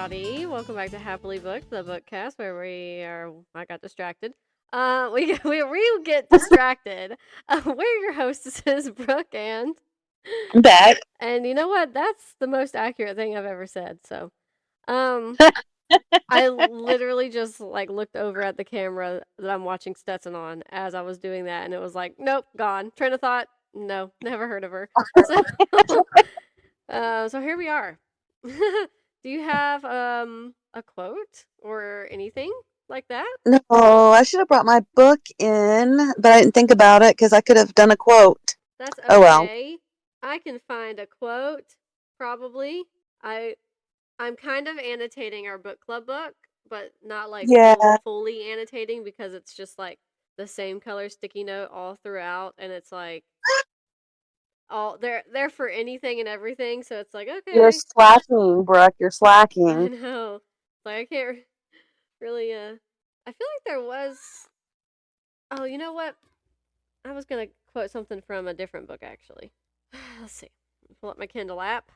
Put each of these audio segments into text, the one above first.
Howdy. Welcome back to Happily Booked, the bookcast where I got distracted. We get distracted. We're your hostesses, Brooke and... Beth. And you know what? That's the most accurate thing I've ever said, so... I literally just, looked over at the camera that I'm watching Stetson on as I was doing that, and it was like, nope, gone. Train of thought, no, never heard of her. So here we are. Do you have a quote or anything like that? No, I should have brought my book in, but I didn't think about it because I could have done a quote. That's okay. Oh well. I can find a quote, probably. I'm kind of annotating our book club book, but not fully annotating because it's just like the same color sticky note all throughout, and it's like all they're for anything and everything, so it's like, okay. You're slacking, Brooke. You're I slacking. know. Like, I can't really, I feel like there was... Oh, you know what? I was gonna quote something from a different book, actually. Let's see. Pull up my Kindle app.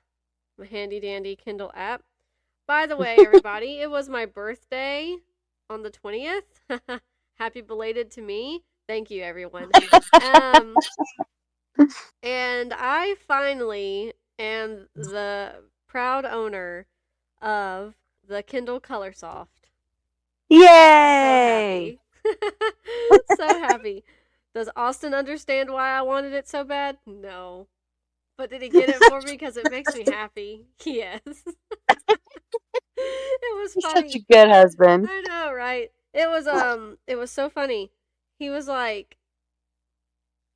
My handy-dandy Kindle app. By the way, everybody, it was my birthday on the 20th. Happy belated to me. Thank you, everyone. And I finally am the proud owner of the Kindle Colorsoft. Yay! So happy. So happy. Does Austin understand why I wanted it so bad? No. But did he get it for me because it makes me happy? Yes. It was funny. Such a good husband. I know, right? It was so funny. He was like,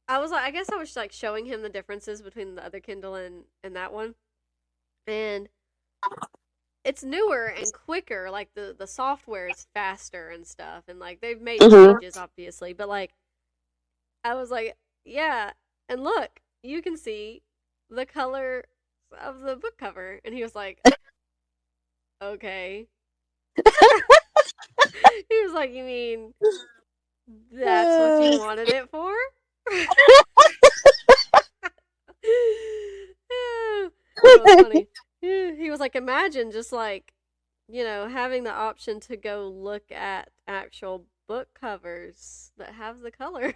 I guess I was like showing him the differences between the other Kindle and that one. And it's newer and quicker, like the software is faster and stuff, and like they've made changes obviously, but like I was like, yeah, and look, you can see the color of the book cover, and he was like, okay. He was like, you mean that's what you wanted it for? It was funny. He was like, imagine just like, having the option to go look at actual book covers that have the colors.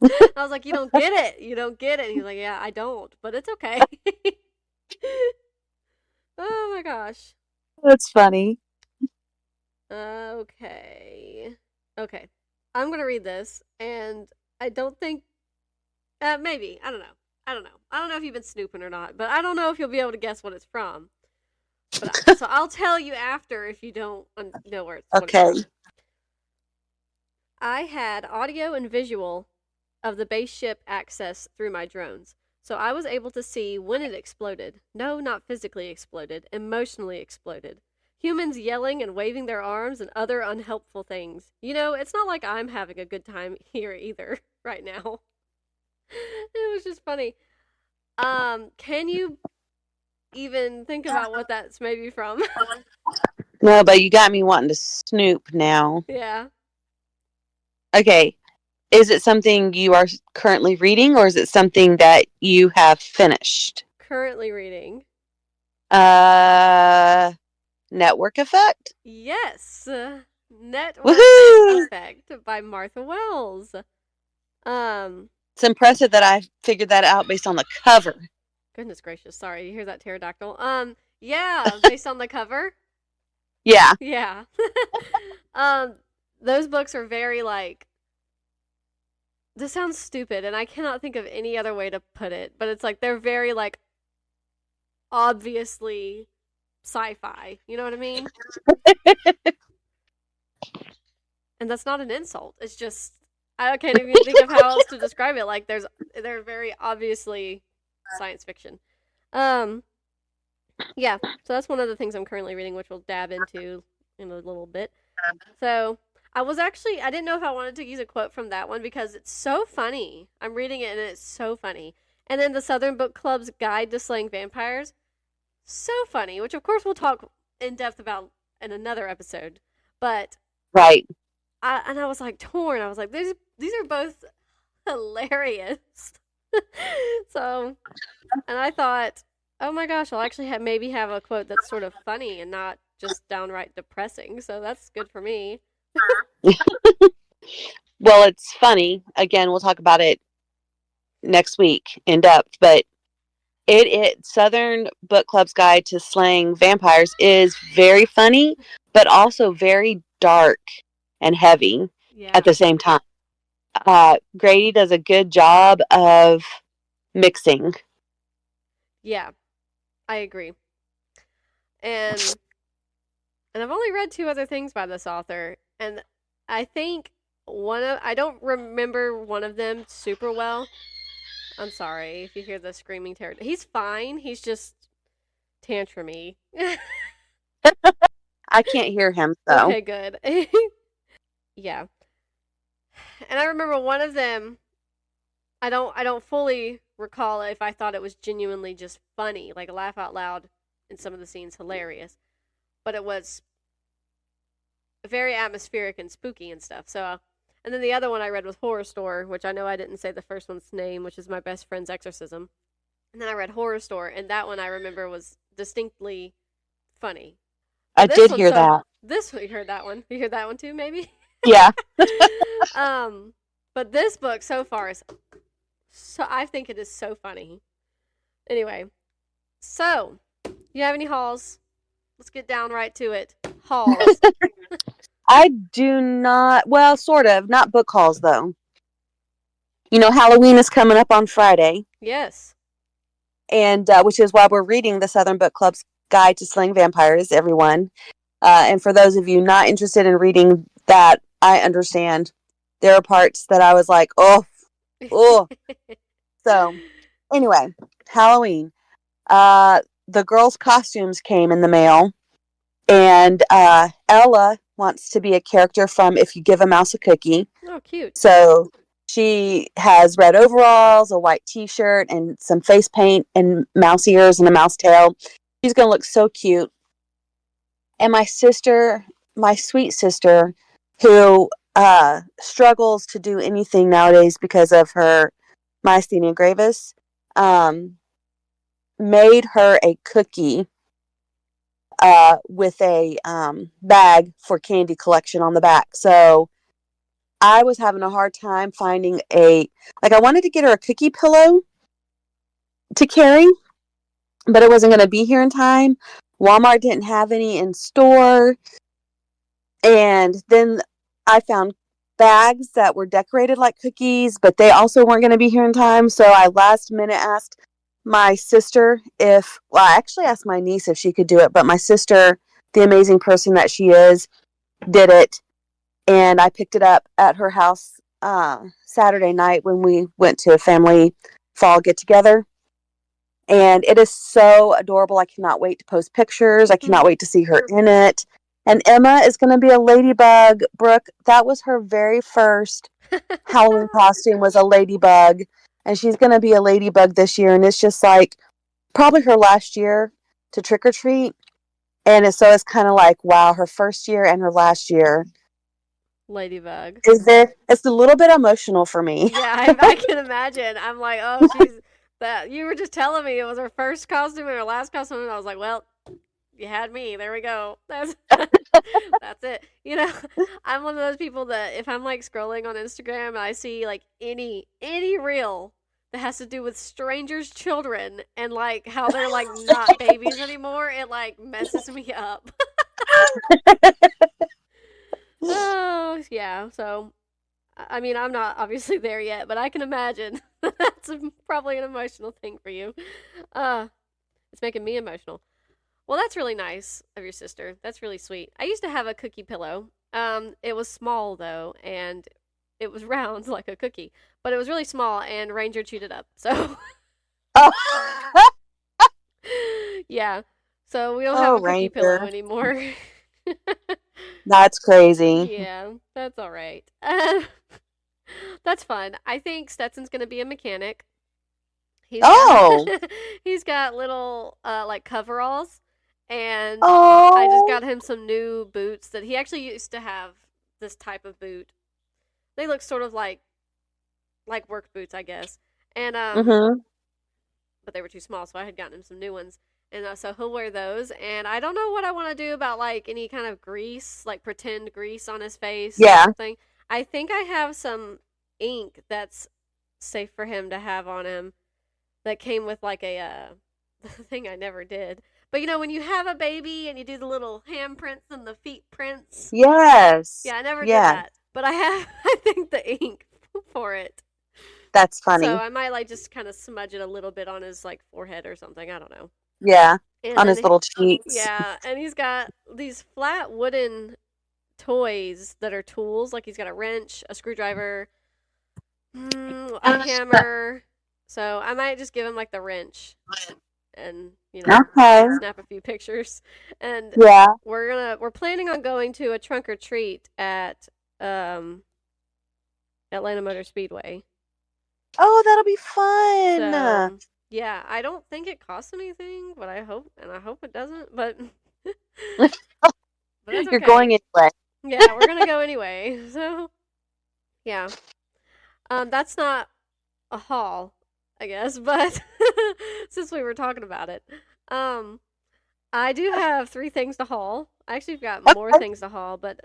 I was like, you don't get it. You don't get it. And he was like, yeah, I don't, but it's okay. Oh my gosh. That's funny. Okay. I'm going to read this, and I don't think... maybe. I don't know. I don't know if you've been snooping or not, but I don't know if you'll be able to guess what it's from. So I'll tell you after if you don't know where it's okay. from. I had audio and visual of the base ship access through my drones, so I was able to see when it exploded. No, not physically exploded, emotionally exploded. Humans yelling and waving their arms and other unhelpful things. It's not like I'm having a good time here either right now. It was just funny. Can you even think about what that's maybe from? No, but you got me wanting to snoop now. Yeah. Okay. Is it something you are currently reading, or is it something that you have finished? Currently reading. Network Effect? Yes. Network Woohoo! Effect by Martha Wells. It's impressive that I figured that out based on the cover. Goodness gracious, sorry. You hear that pterodactyl? Yeah, based on the cover. Yeah. Yeah. Those books are very this sounds stupid, and I cannot think of any other way to put it, but it's like they're very obviously sci-fi. You know what I mean? And that's not an insult. It's just I can't even think of how else to describe it. Like they're very obviously science fiction. Yeah, so that's one of the things I'm currently reading, which we'll dab into in a little bit. So I didn't know if I wanted to use a quote from that one because it's so funny. I'm reading it and it's so funny. And then the Southern Book Club's Guide to Slaying Vampires, so funny, which of course we'll talk in depth about in another episode. But right. I was like torn. I was like, these are both hilarious. So, and I thought, Oh my gosh, I'll actually maybe have a quote that's sort of funny and not just downright depressing. So that's good for me. Well, it's funny. Again, we'll talk about it next week in depth, but it Southern Book Club's Guide to Slaying Vampires is very funny, but also very dark and heavy at Yeah. the same time. Grady does a good job of mixing. Yeah, I agree. And I've only read two other things by this author, and I think I don't remember one of them super well. I'm sorry if you hear the screaming terror. He's fine. He's just tantrumy. I can't hear him, so. Okay, good. Yeah. And I remember one of them, I don't fully recall if I thought it was genuinely just funny, like laugh out loud in some of the scenes hilarious, but it was very atmospheric and spooky and stuff. So and then the other one I read was Horrorstor, which I know I didn't say the first one's name, which is my best friend's Exorcism. And then I read Horrorstor, and that one I remember was distinctly funny. I But this did one, hear that. this you heard that one. You heard that one too, maybe. Yeah. But this book so far is so I think it is so funny. Anyway, so you have any hauls? Let's get down right to it. Hauls. I do not, well, sort of, not book hauls though. You know, Halloween is coming up on Friday. Yes. And which is why we're reading the Southern Book Club's Guide to Slaying Vampires, everyone. And for those of you not interested in reading that, I understand. There are parts that I was like, oh. So, anyway, Halloween. The girls' costumes came in the mail. And Ella wants to be a character from If You Give a Mouse a Cookie. Oh, cute. So she has red overalls, a white t-shirt, and some face paint and mouse ears and a mouse tail. She's going to look so cute. And my sister, my sweet sister, who struggles to do anything nowadays because of her myasthenia gravis, made her a cookie with a bag for candy collection on the back. So I was having a hard time finding I wanted to get her a cookie pillow to carry, but it wasn't going to be here in time. Walmart didn't have any in store. And then I found bags that were decorated like cookies, but they also weren't going to be here in time. So I last minute asked my sister I actually asked my niece if she could do it, but my sister, the amazing person that she is, did it. And I picked it up at her house Saturday night when we went to a family fall get-together. And it is so adorable. I cannot wait to post pictures. I cannot wait to see her in it. And Emma is going to be a ladybug. Brooke, that was her very first Halloween costume, was a ladybug. And she's going to be a ladybug this year. And it's just like probably her last year to trick or treat. And it's kind of like, wow, her first year and her last year. Ladybug. It's a little bit emotional for me. Yeah, I can imagine. I'm like, oh, she's that. You were just telling me it was her first costume and her last costume, and I was like, well, you had me. There we go. That's it. You know, I'm one of those people that if I'm like scrolling on Instagram and I see like any reel that has to do with strangers' children and like how they're like not babies anymore, it like messes me up. Oh, yeah. So, I mean, I'm not obviously there yet, but I can imagine that's probably an emotional thing for you. It's making me emotional. Well, that's really nice of your sister. That's really sweet. I used to have a cookie pillow. It was small though, and it was round like a cookie, but it was really small, and Ranger chewed it up. So, yeah. So we don't have a cookie pillow anymore. That's crazy. Yeah, that's all right. That's fun. I think Stetson's gonna be a mechanic. He's got little like coveralls, and I just got him some new boots that he actually used to have this type of boot. They look sort of like work boots, I guess. And but they were too small, so I had gotten him some new ones. And so he'll wear those, and I don't know what I want to do about, like, any kind of grease, like pretend grease on his face or something. I think I have some ink that's safe for him to have on him that came with, like, a thing I never did. But, when you have a baby and you do the little hand prints and the feet prints. Yes. Yeah, I never did that. But I have, I think, the ink for it. That's funny. So I might, like, just kind of smudge it a little bit on his, like, forehead or something. I don't know. Yeah, and on his little cheeks. Yeah, and he's got these flat wooden toys that are tools. Like, he's got a wrench, a screwdriver, a hammer. So I might just give him, like, the wrench and, snap a few pictures. And we're planning on going to a trunk or treat at Atlanta Motor Speedway. Oh, that'll be fun. So, yeah, I don't think it costs anything, but I hope it doesn't. But, but that's okay. You're going anyway. Yeah, we're gonna go anyway. So, yeah, that's not a haul, I guess. But since we were talking about it, I do have 3 things to haul. I actually have got more things to haul, but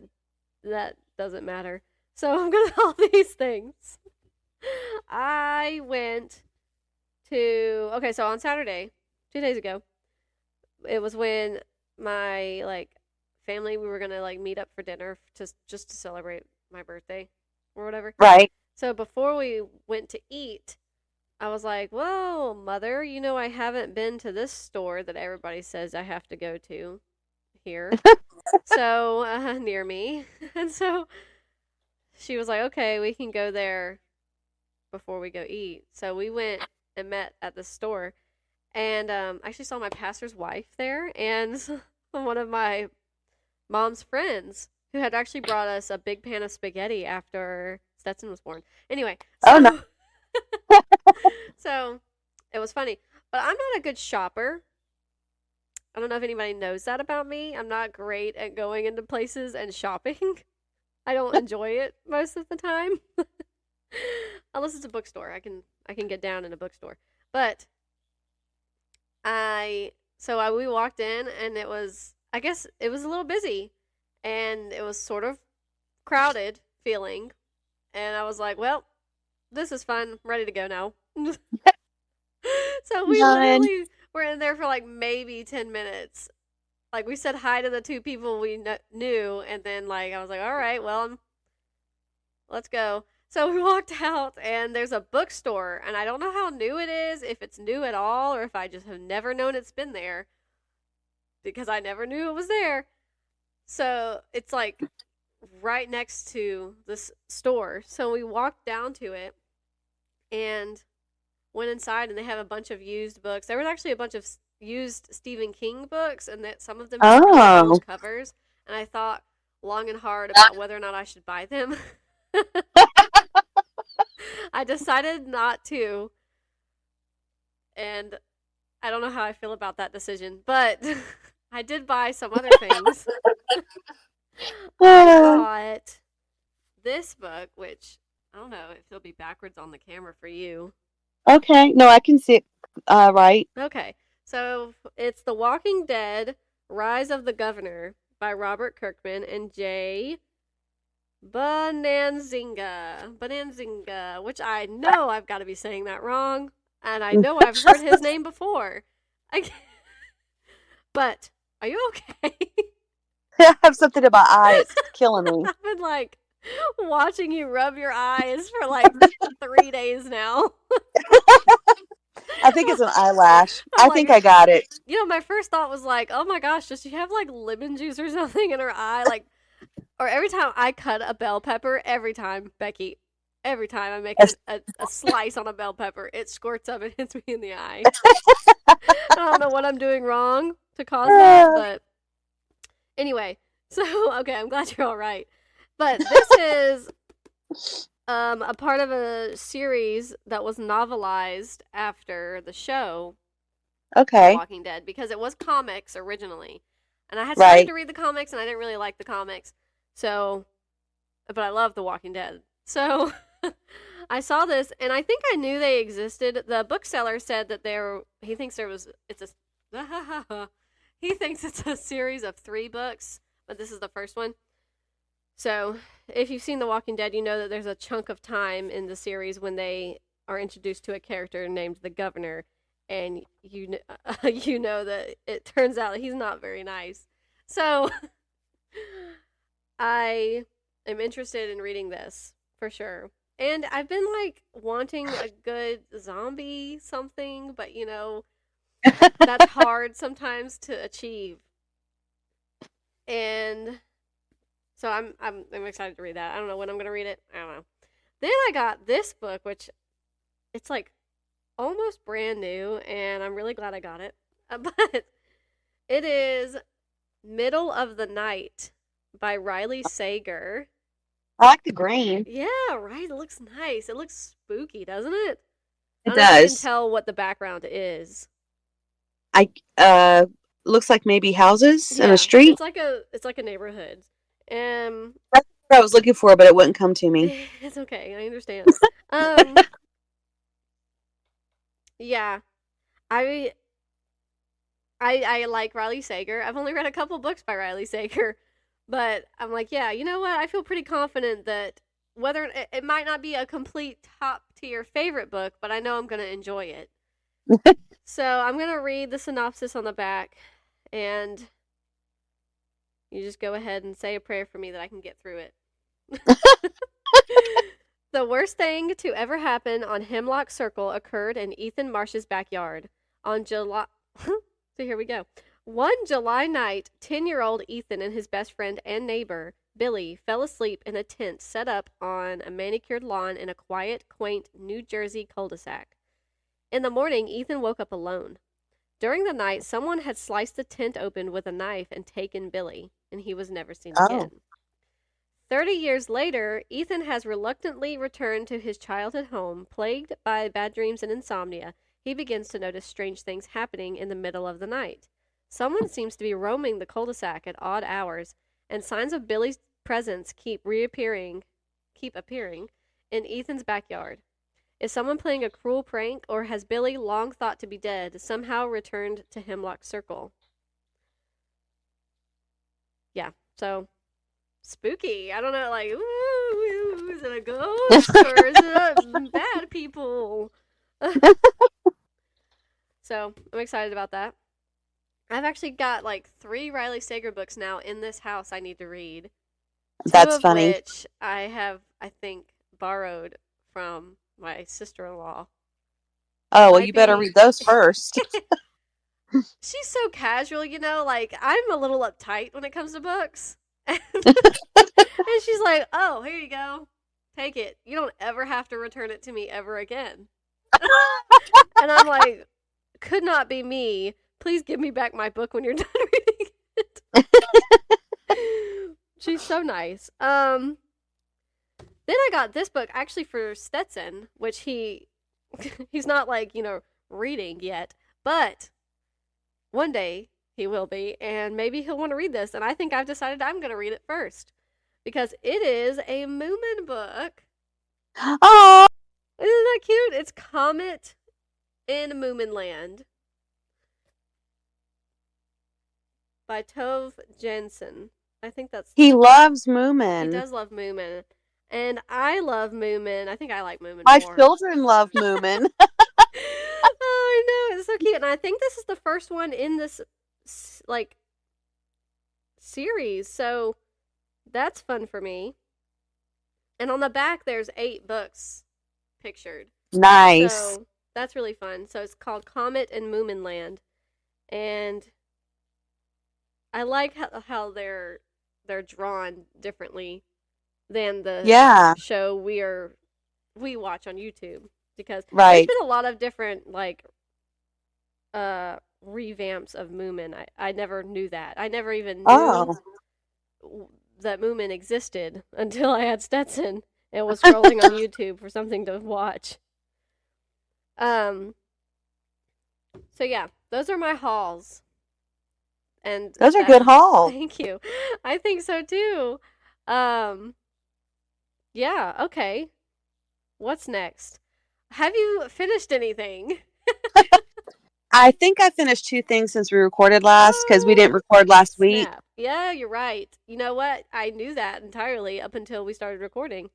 that doesn't matter. So I'm gonna haul these things. I went to so on Saturday, 2 days ago, it was when my family, we were gonna meet up for dinner just to celebrate my birthday or whatever. Right. So before we went to eat, I was like, "Well, Mother, I haven't been to this store that everybody says I have to go to here, so near me." And so she was like, "Okay, we can go there before we go eat." So we went and met at the store, and I actually saw my pastor's wife there, and one of my mom's friends who had actually brought us a big pan of spaghetti after Stetson was born. Anyway, so, no. So it was funny, but I'm not a good shopper. I don't know if anybody knows that about me. I'm not great at going into places and shopping. I don't enjoy it most of the time. Unless it's a bookstore. I can get down in a bookstore. But we walked in, and it was a little busy, and it was sort of crowded feeling, and I was like, well, this is fun. I'm ready to go now. So we literally were in there for maybe 10 minutes. We said hi to the 2 people we knew, and then I was like, all right, well, let's go. So we walked out, and there's a bookstore, and I don't know how new it is, if it's new at all, or if I just have never known it's been there, because I never knew it was there. So it's right next to this store. So we walked down to it and went inside, and they have a bunch of used books. There was actually a bunch of used Stephen King books, and that some of them had really old covers, and I thought long and hard about whether or not I should buy them. I decided not to, and I don't know how I feel about that decision, but I did buy some other things. I bought this book, which I don't know if it'll be backwards on the camera for you. Okay, no, I can see it right. Okay, so it's The Walking Dead: Rise of the Governor by Robert Kirkman and Jay Bonanzinga, which I know I've got to be saying that wrong, and I know I've heard his name before. But are you okay? I have something in my eye. It's killing me. I've been watching you rub your eyes for 3 days now. I think it's an eyelash. I think I got it. My first thought was oh my gosh, does she have lemon juice or something in her eye? Or every time I cut a bell pepper, Becky, every time I make a slice on a bell pepper, it squirts up and hits me in the eye. I don't know what I'm doing wrong to cause that, but anyway. So, okay, I'm glad you're all right. But this is a part of a series that was novelized after the show, okay, Walking Dead, because it was comics originally. And I had started to read the comics, and I didn't really like the comics. So, but I love The Walking Dead. So, I saw this, and I think I knew they existed. The bookseller said that he thinks he thinks it's a series of 3 books, but this is the first one. So, if you've seen The Walking Dead, you know that there's a chunk of time in the series when they are introduced to a character named the Governor, and you know that it turns out he's not very nice. So, I am interested in reading this for sure. And I've been like wanting a good zombie something, but that's hard sometimes to achieve. And so I'm excited to read that. I don't know when I'm gonna read it. I don't know. Then I got this book, which it's like almost brand new, and I'm really glad I got it. But it is Middle of the Night by Riley Sager. I like the green. Yeah, right. It looks nice. It looks spooky, doesn't it? It I don't know if you can does. tell what the background is. Looks like maybe houses and Yeah, a street. it's like a neighborhood. That's what I was looking for, but it wouldn't come to me. It's okay. I understand. Yeah, I I like Riley Sager. I've only read a couple books by Riley Sager, but I'm like, yeah, you know what? I feel pretty confident that whether it might not be a complete top tier favorite book, but I know I'm going to enjoy it. So I'm going to read the synopsis on the back, and you just go ahead and say a prayer for me that I can get through it. The worst thing to ever happen on Hemlock Circle occurred in Ethan Marsh's backyard on July. So here we go. One July night, 10-year-old Ethan and his best friend and neighbor, Billy, fell asleep in a tent set up on a manicured lawn in a quiet, quaint New Jersey cul-de-sac. In the morning, Ethan woke up alone. During the night, someone had sliced the tent open with a knife and taken Billy, and he was never seen again. 30 years later, Ethan has reluctantly returned to his childhood home. Plagued by bad dreams and insomnia, he begins to notice strange things happening in the middle of the night. Someone seems to be roaming the cul-de-sac at odd hours, and signs of Billy's presence keep appearing in Ethan's backyard. Is someone playing a cruel prank, or has Billy, long thought to be dead, somehow returned to Hemlock Circle? Yeah, so spooky. I don't know, like, ooh, is it a ghost or is it bad people? So I'm excited about that. I've actually got like 3 Riley Sager books now in this house I need to read. That's funny. 2 of which I have, I think, borrowed from my sister-in-law. Oh, well, you better read those first. She's so casual, like, I'm a little uptight when it comes to books. And she's like, oh, here you go. Take it. You don't ever have to return it to me ever again. And I'm like, could not be me. Please give me back my book when you're done reading it. She's so nice. Then I got this book actually for Stetson, which he's not like, reading yet, but one day he will be, and maybe he'll want to read this, and I think I've decided I'm going to read it first, because it is a Moomin book. Oh, isn't that cute? It's Comet in Moominland by Tove Jansson. I think that's... He loves Moomin. He does love Moomin. And I love Moomin. I think I like Moomin My more. children love Moomin. Oh, I know. It's so cute. And I think this is the first one in this, like, series. So that's fun for me. And on the back, there's 8 books pictured. Nice. So that's really fun. So it's called Comet in Moominland. And I like how they're drawn differently than the show we watch on YouTube, because there's been a lot of different like revamps of Moomin. I never knew that. I never even knew that Moomin existed until I had Stetson and was scrolling on YouTube for something to watch. So yeah, those are my hauls. And those are good hauls. Thank you. I think so too. Yeah, okay. What's next? Have you finished anything? I think I finished 2 things since we recorded last because we Oh, didn't record last week. snap. Yeah, you're right. You know what? I knew that entirely up until we started recording.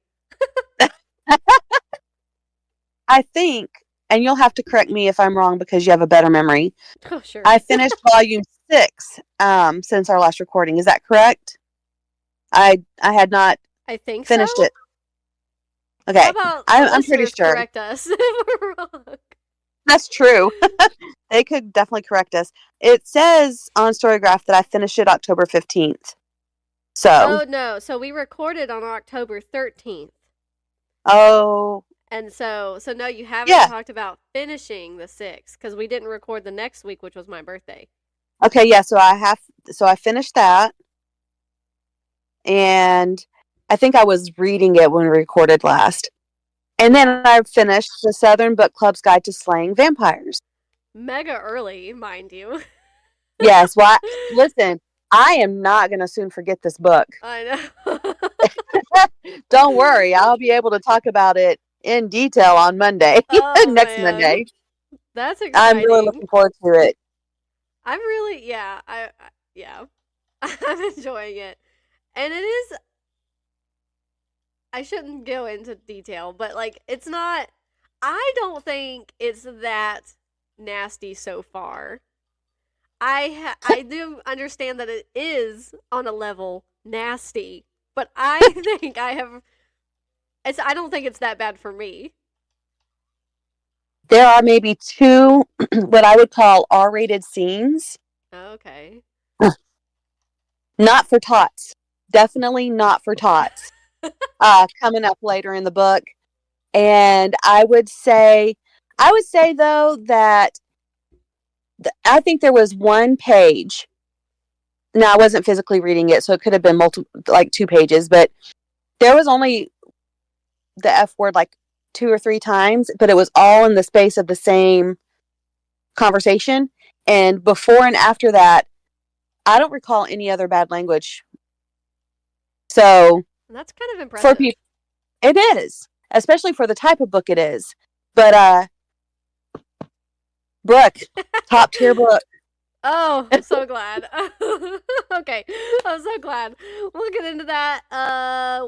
I think, and you'll have to correct me if I'm wrong because you have a better memory. Oh, sure. I finished volume 6 since our last recording. Is that correct? I had not I think finished so. it. Okay, How about the I'm pretty listeners sure. correct us if we're wrong? That's true. They could definitely correct us. It says on Storygraph that I finished it October 15th. So. Oh, no. So we recorded on October 13th. Oh. And so no, you haven't Yeah. talked about finishing the 6 because we didn't record the next week, which was my birthday. Okay, yeah, so I finished that. And I think I was reading it when we recorded last. And then I finished the Southern Book Club's Guide to Slaying Vampires. Mega early, mind you. Yes, well, listen, I am not going to soon forget this book. I know. Don't worry, I'll be able to talk about it in detail on Monday. Oh, Next man. Monday. That's exciting. I'm really looking forward to it. I'm really, yeah, yeah. I'm enjoying it. And it is, I shouldn't go into detail, but like, it's not, I don't think it's that nasty so far. I do understand that it is on a level nasty, but I think I don't think it's that bad for me. There are maybe 2 what I would call R-rated scenes. Okay. Not for tots. Definitely not for tots. Coming up later in the book. And I would say though that I think there was 1 page. Now, I wasn't physically reading it, so it could have been 2 pages, but there was only the F word like 2 or 3 times, but it was all in the space of the same conversation. And before and after that, I don't recall any other bad language. So That's kind of impressive. for people, it is, especially for the type of book it is. But Brooke, top tier book. Oh, I'm so glad. Okay, I'm so glad. We'll get into that.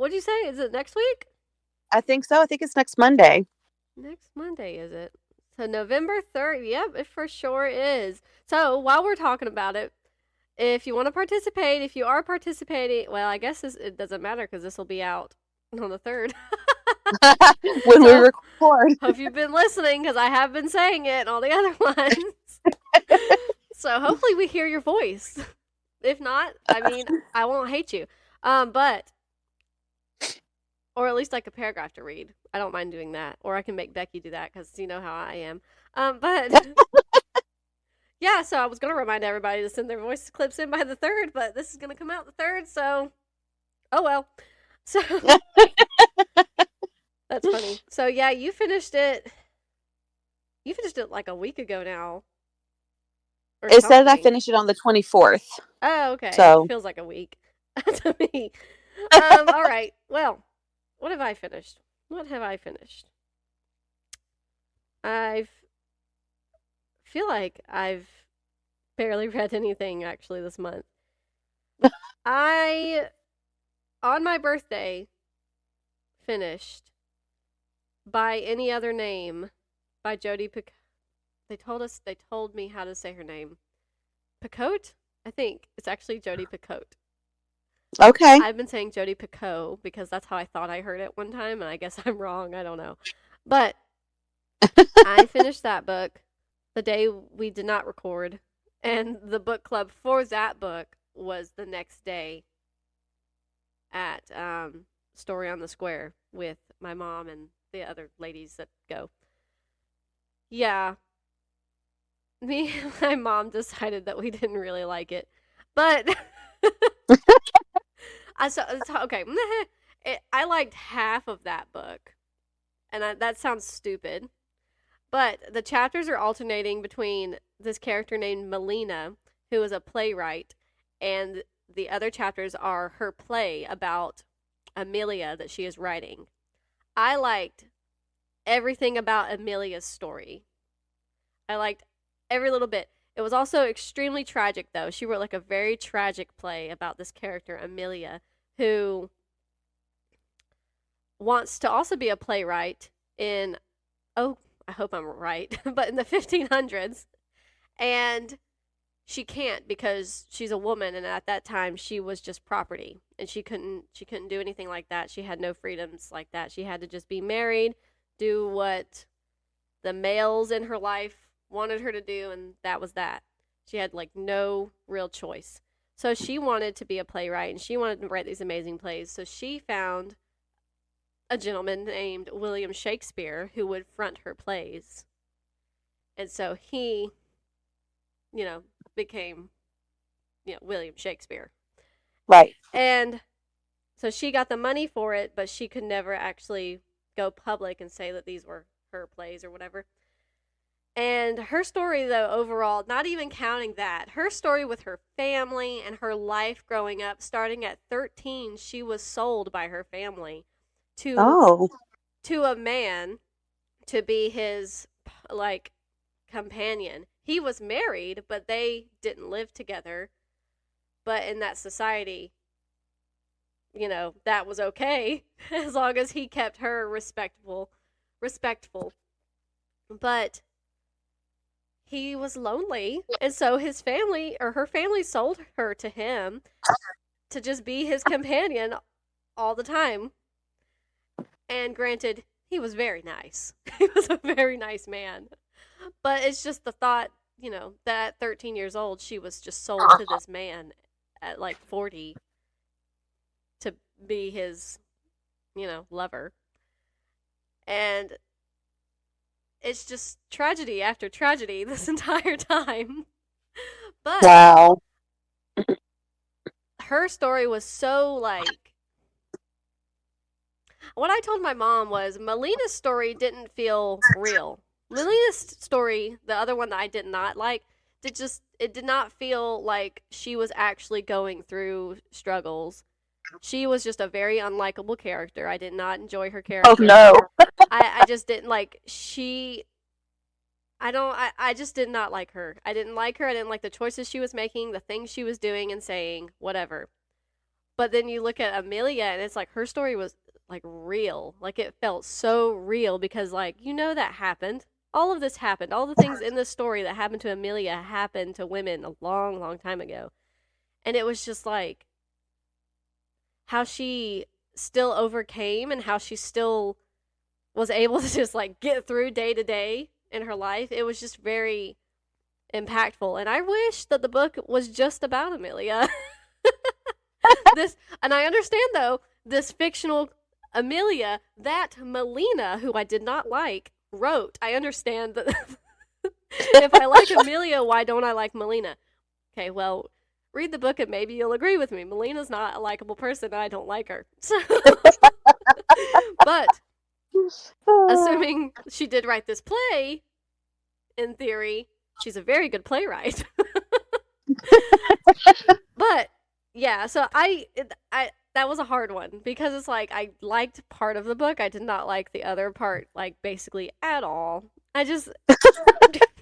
What'd you say? Is it next week? I think so. I think it's next Monday. Next Monday, is it? So November 3rd. Yep, it for sure is. So while we're talking about it, if you want to participate, if you are participating, well, I guess it doesn't matter because this will be out on the 3rd. When we record. Hope you've been listening because I have been saying it and all the other ones. So hopefully we hear your voice. If not, I mean, I won't hate you. But, or at least like a paragraph to read. I don't mind doing that. Or I can make Becky do that because you know how I am. But, yeah, so I was going to remind everybody to send their voice clips in by the 3rd, but this is going to come out the 3rd, so, oh well. So, that's funny. So, yeah, you finished it like a week ago now. It says I finished it on the 24th. Oh, okay. So. It feels like a week to me. All right. Well, what have I finished? I feel like I've barely read anything actually this month. On my birthday, finished By Any Other Name by Jodi Picoult. They told me how to say her name. Picoult? I think it's actually Jodi Picoult. Okay. I've been saying Jodi Picoult because that's how I thought I heard it one time, and I guess I'm wrong. I don't know. But I finished that book the day we did not record, and the book club for that book was the next day at Story on the Square with my mom and the other ladies that go. Yeah. Me and my mom decided that we didn't really like it. But okay. I liked half of that book. And that sounds stupid. But the chapters are alternating between this character named Melina, who is a playwright, and the other chapters are her play about Amelia that she is writing. I liked everything about Amelia's story. I liked every little bit. It was also extremely tragic, though. She wrote like a very tragic play about this character, Amelia, who wants to also be a playwright in, oh, I hope I'm right, but in the 1500s. And she can't because she's a woman, and at that time she was just property, and she couldn't do anything like that. She had no freedoms like that. She had to just be married, do what the males in her life wanted her to do, and that was that. She had like no real choice. So she wanted to be a playwright, and she wanted to write these amazing plays. So she found a gentleman named William Shakespeare who would front her plays. And so he, became, William Shakespeare. Right. And so she got the money for it, but she could never actually go public and say that these were her plays or whatever. And her story, though, overall, not even counting that, her story with her family and her life growing up, starting at 13, she was sold by her family to a man to be his, like, companion. He was married, but they didn't live together. But in that society, that was okay as long as he kept her respectful. But he was lonely, and so his family, or her family, sold her to him to just be his companion all the time. And granted, he was very nice. He was a very nice man. But it's just the thought, that at 13 years old, she was just sold to this man at like 40 to be his, lover. And it's just tragedy after tragedy this entire time. But wow. Her story was so, like, what I told my mom was Melina's story didn't feel real. Melina's story, the other one that I did not like, it did not feel like she was actually going through struggles. She was just a very unlikable character. I did not enjoy her character. Oh no. I just didn't like I just did not like her. I didn't like her. I didn't like the choices she was making, the things she was doing and saying, whatever. But then you look at Amelia, and it's like her story was like real. Like it felt so real because like, that happened. All of this happened. All the things in this story that happened to Amelia happened to women a long, long time ago. And it was just like how she still overcame and how she still was able to just like get through day to day in her life. It was just very impactful. And I wish that the book was just about Amelia. And I understand though, this fictional Amelia that Melina, who I did not like, wrote. I understand that if I like Amelia, why don't I like Melina? Okay, well, read the book and maybe you'll agree with me. Melina's not a likable person and I don't like her. But assuming she did write this play, in theory, she's a very good playwright. But yeah, so I that was a hard one because it's like I liked part of the book. I did not like the other part, like basically at all.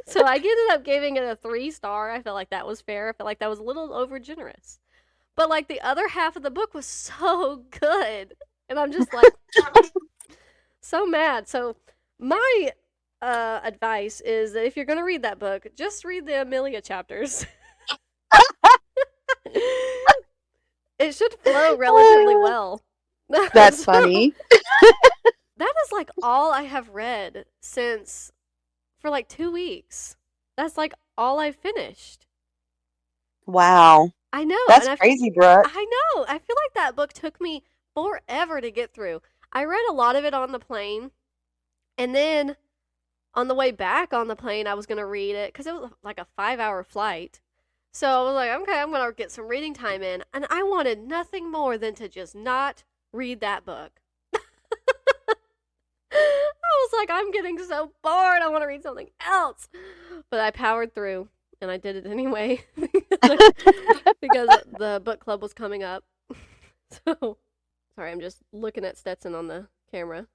So I ended up giving it a 3-star. I felt like that was fair. I felt like that was a little over generous. But like the other half of the book was so good. And I'm just like so mad. So my advice is that if you're going to read that book, just read the Amelia chapters. It should flow relatively well. That's funny. That is like all I have read for like 2 weeks. That's like all I finished. Wow. I know. That's crazy, Brooke. I know. I feel like that book took me forever to get through. I read a lot of it on the plane. And then on the way back on the plane, I was going to read it because it was like a 5-hour flight. So I was like, okay, I'm going to get some reading time in. And I wanted nothing more than to just not read that book. I was like, I'm getting so bored. I want to read something else. But I powered through, and I did it anyway. Because the book club was coming up. So, sorry, I'm just looking at Stetson on the camera.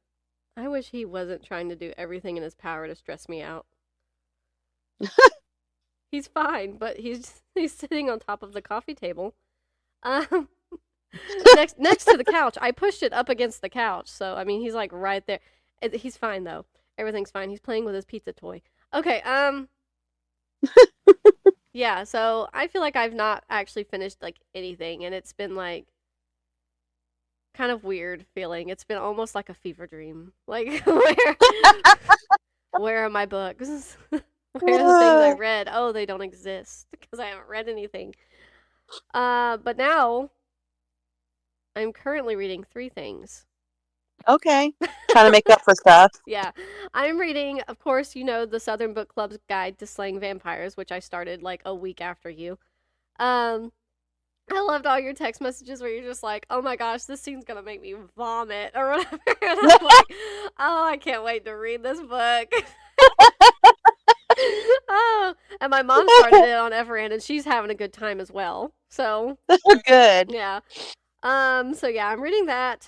I wish he wasn't trying to do everything in his power to stress me out. He's fine, but he's sitting on top of the coffee table. Um, next to the couch. I pushed it up against the couch, so I mean he's like right there. He's fine though. Everything's fine. He's playing with his pizza toy. Okay, yeah, so I feel like I've not actually finished like anything, and it's been like kind of weird feeling. It's been almost like a fever dream. Like where are my books? Where are the things I read? Oh, they don't exist because I haven't read anything. But now I'm currently reading 3 things. Okay. Trying to make up for stuff. Yeah. I'm reading, of course, you know, the Southern Book Club's Guide to Slaying Vampires, which I started like a week after you. I loved all your text messages where you're just like, oh my gosh, this scene's gonna make me vomit or whatever. And I'm like, oh, I can't wait to read this book. Oh, and my mom started it on Everand, and she's having a good time as well. So Good. yeah. So yeah, I'm reading that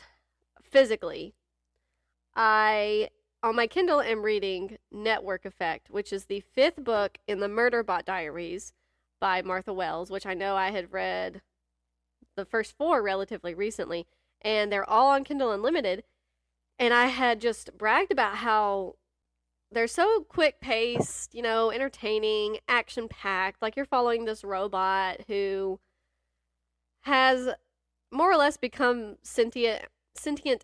physically. I on my Kindle am reading Network Effect, which is the 5th book in the Murderbot Diaries by Martha Wells, which I know I had read the first 4 relatively recently, and they're all on Kindle Unlimited. And I had just bragged about how they're so quick paced, you know, entertaining, action packed. Like you're following this robot who has more or less become sentient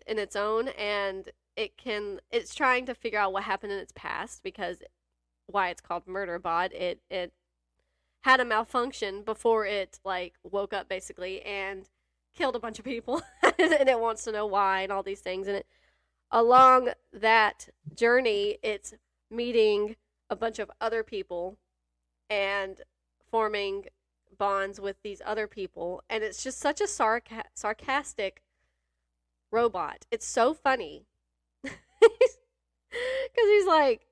in its own, and it's trying to figure out what happened in its past, because why it's called Murderbot. It had a malfunction before it like woke up basically and killed a bunch of people, and it wants to know why and all these things. And along that journey, it's meeting a bunch of other people and forming bonds with these other people, and it's just such a sarcastic robot. It's so funny because he's like,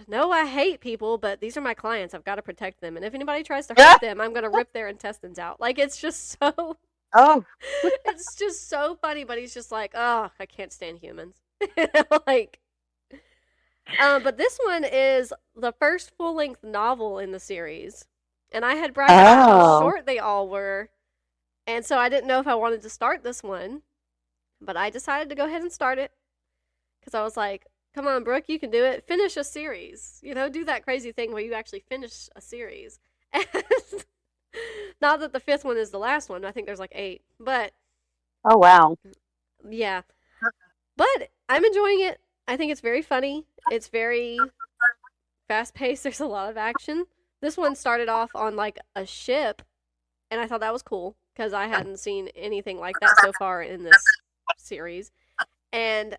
no, I hate people, but these are my clients. I've got to protect them, and if anybody tries to hurt them, I'm going to rip their intestines out. Like, it's just so it's just so funny. But he's just like, oh, I can't stand humans. Like, but this one is the first full-length novel in the series, and I had bragged about how short they all were, and so I didn't know if I wanted to start this one, but I decided to go ahead and start it because I was like, come on, Brooke, you can do it. Finish a series. You know, do that crazy thing where you actually finish a series. And not that the 5th one is the last one. I think there's like 8. But oh wow. Yeah. But I'm enjoying it. I think it's very funny. It's very fast-paced. There's a lot of action. This one started off on like a ship, and I thought that was cool because I hadn't seen anything like that so far in this series. And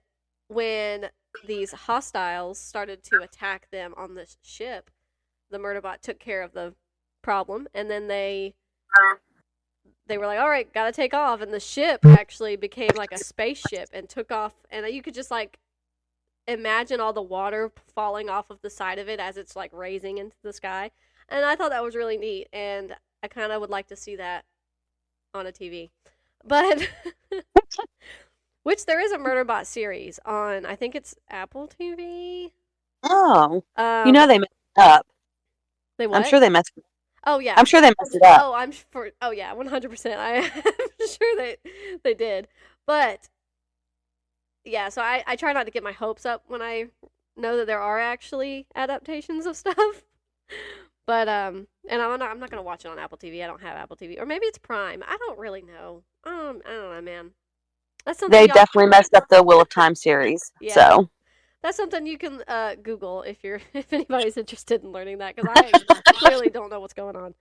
when these hostiles started to attack them on this ship, the Murderbot took care of the problem, and then they were like, all right, gotta take off, and the ship actually became like a spaceship and took off, and you could just like imagine all the water falling off of the side of it as it's like raising into the sky, and I thought that was really neat, and I kind of would like to see that on a TV. But which there is a Murderbot series on, I think it's Apple TV. Oh. You know they messed it up. They what? I'm sure they messed it up. Oh, yeah. I'm sure they messed it up. Oh, yeah, 100%. I'm sure they did. But, yeah, so I try not to get my hopes up when I know that there are actually adaptations of stuff. But, and I'm not going to watch it on Apple TV. I don't have Apple TV. Or maybe it's Prime. I don't really know. I don't know, man. That's something they definitely messed up the Wheel of Time series. Yeah. So that's something you can Google if anybody's interested in learning that, because I clearly don't know what's going on.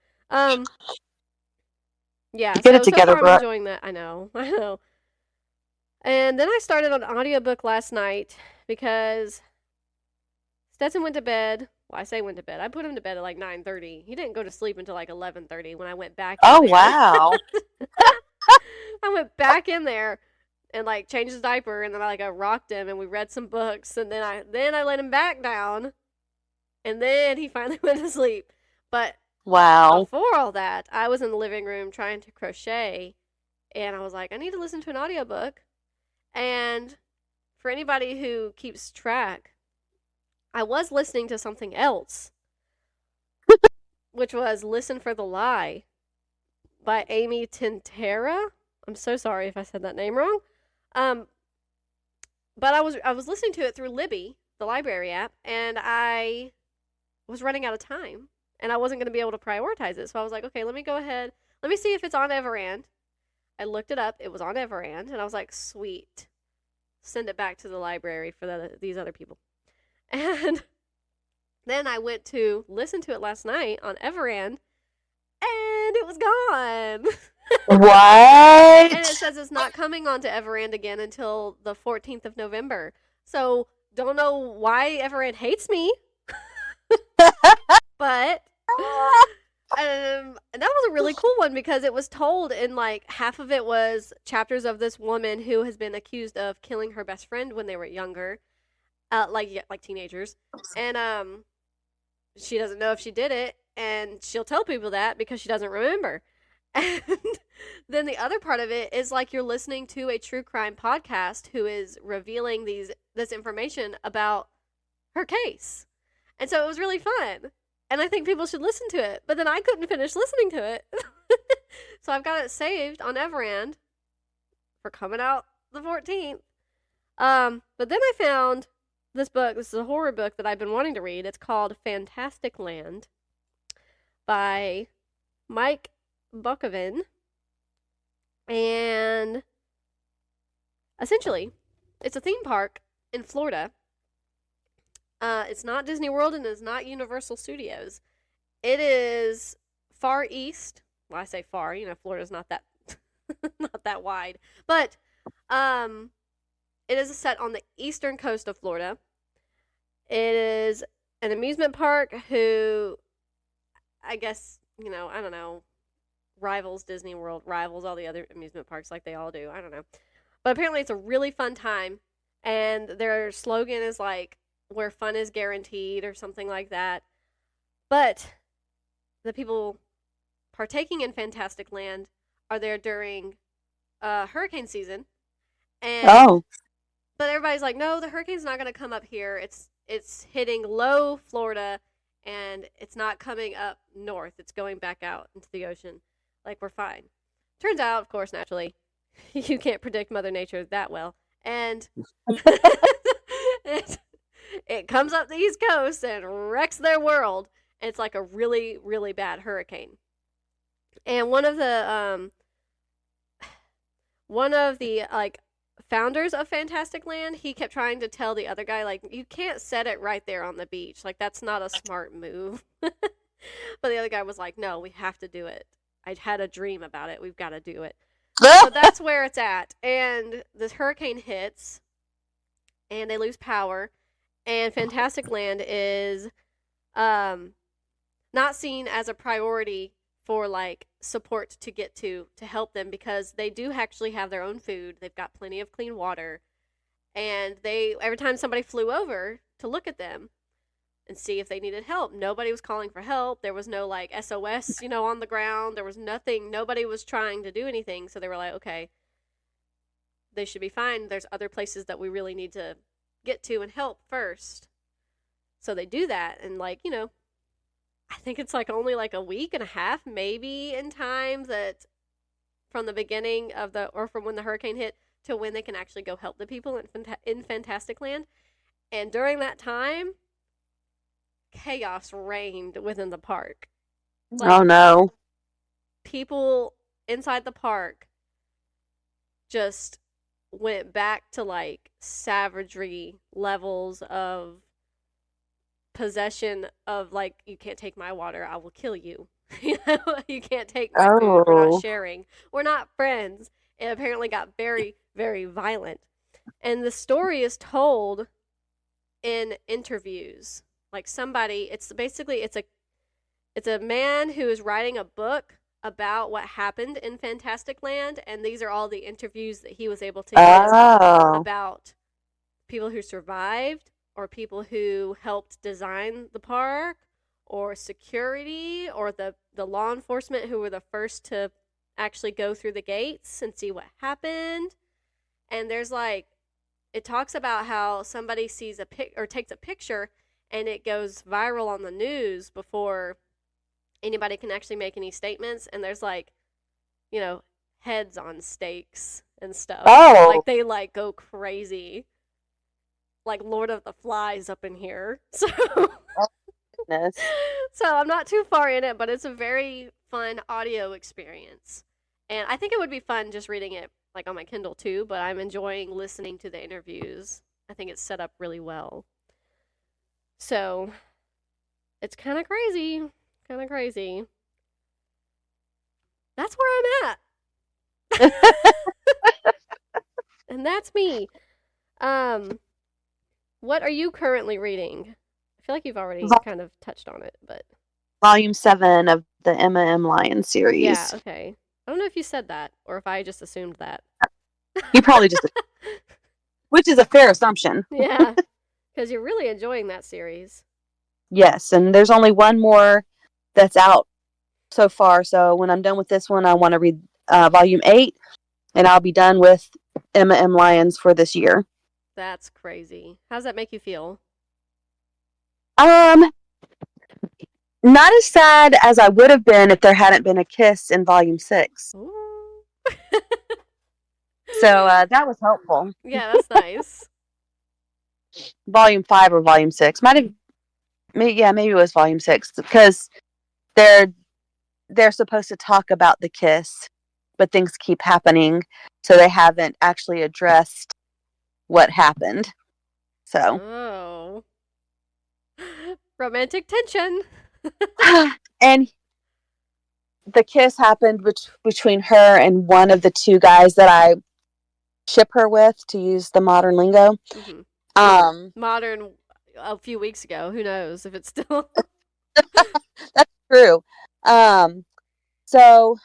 Yeah, get it together, so far I'm enjoying that. I know. And then I started an audiobook last night because Stetson went to bed. Well, I say went to bed. I put him to bed at like 9:30. He didn't go to sleep until like 11:30 when I went back in there. Wow. I went back in there and like changed his diaper, and then I rocked him, and we read some books, and then I let him back down, and then he finally went to sleep. But wow, before all that, I was in the living room trying to crochet, and I was like, I need to listen to an audiobook. And for anybody who keeps track, I was listening to something else, which was Listen for the Lie by Amy Tintera. I'm so sorry if I said that name wrong. But I was listening to it through Libby, the library app, and I was running out of time, and I wasn't going to be able to prioritize it. So I was like, okay, let me go ahead. Let me see if it's on Everand. I looked it up. It was on Everand, and I was like, sweet. Send it back to the library for these other people. And then I went to listen to it last night on Everand, and it was gone. What? And it says it's not coming onto Everand again until the 14th of November. So, don't know why Everand hates me. But that was a really cool one because it was told in like half of it was chapters of this woman who has been accused of killing her best friend when they were younger, like teenagers, and she doesn't know if she did it, and she'll tell people that because she doesn't remember. And then the other part of it is like you're listening to a true crime podcast who is revealing this information about her case. And so it was really fun. And I think people should listen to it. But then I couldn't finish listening to it. So I've got it saved on Everand for coming out the 14th. But then I found this book. This is a horror book that I've been wanting to read. It's called Fantasticland by Mike Bockoven. And essentially, it's a theme park in Florida. It's not Disney World and it's not Universal Studios. It is far east. Well, I say far, Florida's not that not that wide. But it is set on the eastern coast of Florida. It is an amusement park who, I guess, I don't know, rivals Disney World, rivals all the other amusement parks like they all do. I don't know. But apparently it's a really fun time. And their slogan is like, where fun is guaranteed or something like that. But the people partaking in Fantasticland are there during hurricane season. And but everybody's like, no, the hurricane's not going to come up here. It's hitting low Florida, and it's not coming up north. It's going back out into the ocean. Like, we're fine. Turns out, of course, naturally, you can't predict Mother Nature that well. And it comes up the East Coast and wrecks their world. And it's like a really, really bad hurricane. And one of the like founders of Fantasticland, he kept trying to tell the other guy, like, you can't set it right there on the beach. Like, that's not a smart move. But the other guy was like, no, we have to do it. I had a dream about it. We've got to do it. So that's where it's at. And this hurricane hits, and they lose power. And Fantasticland is not seen as a priority for, like, support to get to help them, because they do actually have their own food. They've got plenty of clean water. And every time somebody flew over to look at them and see if they needed help, nobody was calling for help. There was no, like, SOS, on the ground. There was nothing. Nobody was trying to do anything. So they were like, okay, they should be fine. There's other places that we really need to get to and help first. So they do that. And, like, I think it's like only like a week and a half maybe in time that from the beginning of or from when the hurricane hit to when they can actually go help the people in Fantasticland. And during that time, chaos reigned within the park. Like, oh no. People inside the park just went back to like savagery levels of possession of, like, you can't take my water, I will kill you. You can't take my food, we're not sharing, we're not friends. It apparently got very, very violent. And the story is told in interviews. Like, somebody, it's a man who is writing a book about what happened in Fantasticland, and these are all the interviews that he was able to get about people who survived, or people who helped design the park, or security, or the law enforcement who were the first to actually go through the gates and see what happened. And there's, like, it talks about how somebody sees a pic or takes a picture and it goes viral on the news before anybody can actually make any statements. And there's like, you know, heads on stakes and stuff. Oh. Like they like go crazy. Like Lord of the Flies up in here. So Goodness. So I'm not too far in it, but it's a very fun audio experience. And I think it would be fun just reading it like on my Kindle too, but I'm enjoying listening to the interviews. I think it's set up really well. So it's kind of crazy. Kind of crazy. That's where I'm at. And that's me. What are you currently reading? I feel like you've already kind of touched on it, but Volume 7 of the Emma M. Lyon series. Yeah, okay. I don't know if you said that or if I just assumed that. You probably just, which is a fair assumption. Yeah, because you're really enjoying that series. Yes, and there's only one more that's out so far. So when I'm done with this one, I want to read Volume 8, and I'll be done with Emma M. Lyons for this year. That's crazy. How does that make you feel? Not as sad as I would have been if there hadn't been a kiss in Volume 6. Ooh. So that was helpful. Yeah, that's nice. Volume 5 or Volume 6. Maybe it was Volume 6, because they're supposed to talk about the kiss, but things keep happening, so they haven't actually addressed what happened. So. Oh. Romantic tension. And the kiss happened between her and one of the two guys that I ship her with, to use the modern lingo. Mm-hmm. Modern a few weeks ago. Who knows if it's still. That's true. So,